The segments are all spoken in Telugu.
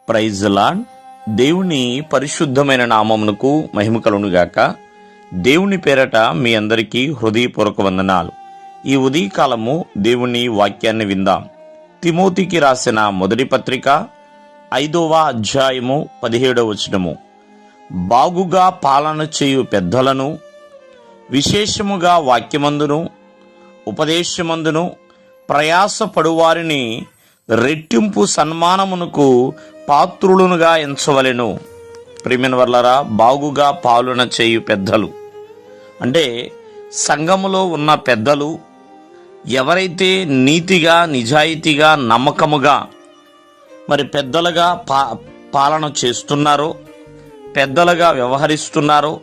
Praise lord. దేవుని పరిశుద్ధమైన నామమునకు మహిమ కలుగునుగాక. దేవుని పేరట మీ అందరికీ హృదయపూర్వక వందనాలు. ఈ ఉదయకాలము దేవుని వాక్యాన్ని విందాం. తిమోతికి రాసిన మొదటి పత్రిక 5వ అధ్యాయము 17వ వచనము. బాగుగా పాలన చేయు పెద్దలను, విశేషముగా వాక్యమందును ఉపదేశమందును ప్రయాసపడువారిని రెట్టింపు సన్మానమునకు పాత్రులునుగా ఎంచవలెను. ప్రియమైన వర్లారా, బాగుగా పాలన చేయు పెద్దలు అంటే సంఘములో ఉన్న పెద్దలు ఎవరైతే నీతిగా, నిజాయితీగా, నమ్మకముగా మరి పెద్దలుగా పాలన చేస్తున్నారో, పెద్దలుగా వ్యవహరిస్తున్నారో,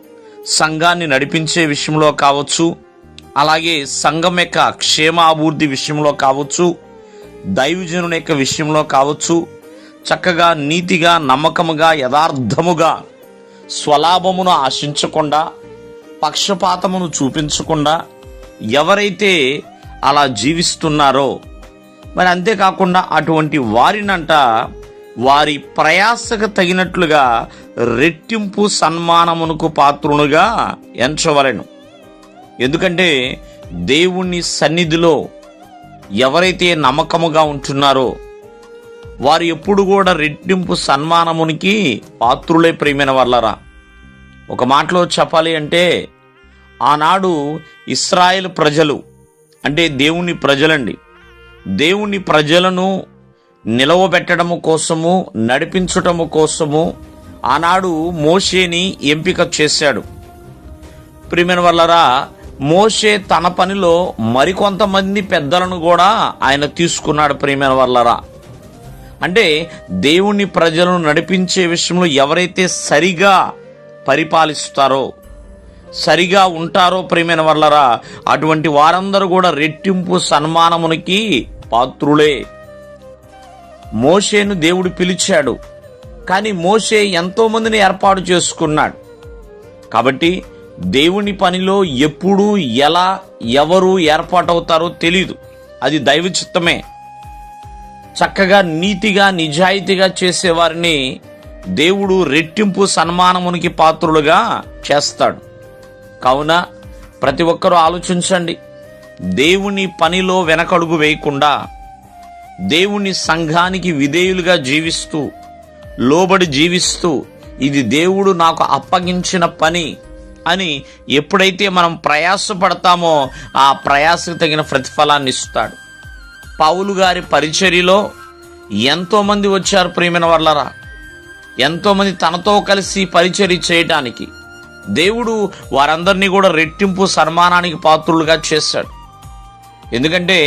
సంఘాన్ని నడిపించే విషయంలో కావచ్చు, అలాగే సంఘం యొక్క క్షేమాభివృద్ధి విషయంలో కావచ్చు, దైవజనుని యొక్క విషయంలో కావచ్చు, చక్కగా నీతిగా, నమ్మకముగా, యథార్థముగా, స్వలాభమును ఆశించకుండా, పక్షపాతమును చూపించకుండా ఎవరైతే అలా జీవిస్తున్నారో, మరి అంతేకాకుండా అటువంటి వారినంట వారి ప్రయాసకు తగినట్లుగా రెట్టింపు సన్మానమునకు పాత్రునుగా ఎంచవలెను. ఎందుకంటే దేవుని సన్నిధిలో ఎవరైతే నమ్మకముగా ఉంటున్నారో వారు ఎప్పుడు కూడా రెట్టింపు సన్మానమునికి పాత్రులే. ప్రియమైన వాళ్ళరా, ఒక మాటలో చెప్పాలి అంటే ఆనాడు ఇశ్రాయేలు ప్రజలు అంటే దేవుని ప్రజలండి, దేవుని ప్రజలను నిలవబెట్టడము కోసము, నడిపించటము కోసము ఆనాడు మోషేని ఎంపిక చేశాడు. ప్రియమైన వాళ్ళరా, మోషే తన పనిలో మరికొంతమంది పెద్దలను కూడా ఆయన తీసుకున్నాడు. ప్రియమైన వాళ్ళరా, అంటే దేవుని ప్రజలను నడిపించే విషయంలో ఎవరైతే సరిగా పరిపాలిస్తారో, సరిగా ఉంటారో ప్రియమైన వాళ్ళరా, అటువంటి వారందరూ కూడా రెట్టింపు సన్మానమునికి పాత్రులే. మోషేను దేవుడు పిలిచాడు, కానీ మోషే ఎంతో మందిని ఏర్పాటు చేసుకున్నాడు. కాబట్టి దేవుని పనిలో ఎప్పుడు, ఎలా, ఎవరు ఏర్పాటవుతారో తెలీదు. అది దైవ చిత్తమే. చక్కగా నీతిగా, నిజాయితీగా చేసేవారిని దేవుడు రెట్టింపు సన్మానమునికి పాత్రులుగా చేస్తాడు. కావున ప్రతి ఒక్కరూ ఆలోచించండి. దేవుని పనిలో వెనకడుగు వేయకుండా, దేవుని సంఘానికి విధేయులుగా జీవిస్తూ, లోబడి జీవిస్తూ, ఇది దేవుడు నాకు అప్పగించిన పని అని ఎప్పుడైతే మనం ప్రయాసపడతామో ఆ ప్రయాసకు తగిన ప్రతిఫలాన్ని ఇస్తాడు. పౌలు గారి పరిచర్యలో ఎంతోమంది వచ్చారు. ప్రియమైన వాళ్ళరా, ఎంతోమంది తనతో కలిసి పరిచర్య చేయడానికి దేవుడు వారందరినీ కూడా రెట్టింపు సన్మానానికి పాత్రులుగా చేశాడు. ఎందుకంటే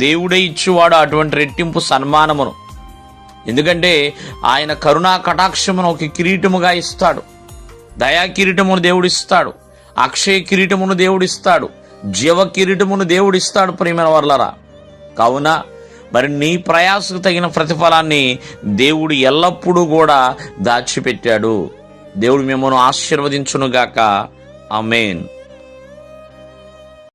దేవుడే ఇచ్చేవాడు అటువంటి రెట్టింపు సన్మానమును. ఎందుకంటే ఆయన కరుణా కటాక్షమును ఒక కిరీటముగా ఇస్తాడు. దయా కిరీటమును దేవుడిస్తాడు, అక్షయ కిరీటమును దేవుడిస్తాడు, జీవ కిరీటమును దేవుడిస్తాడు. ప్రియమైన వాళ్ళరా, కావున మరి నీ ప్రయాసకు తగిన ప్రతిఫలాన్ని దేవుడు ఎల్లప్పుడూ కూడా దాచిపెట్టాడు. దేవుడు మిమ్మల్ని ఆశీర్వదించునుగాక. ఆమేన్.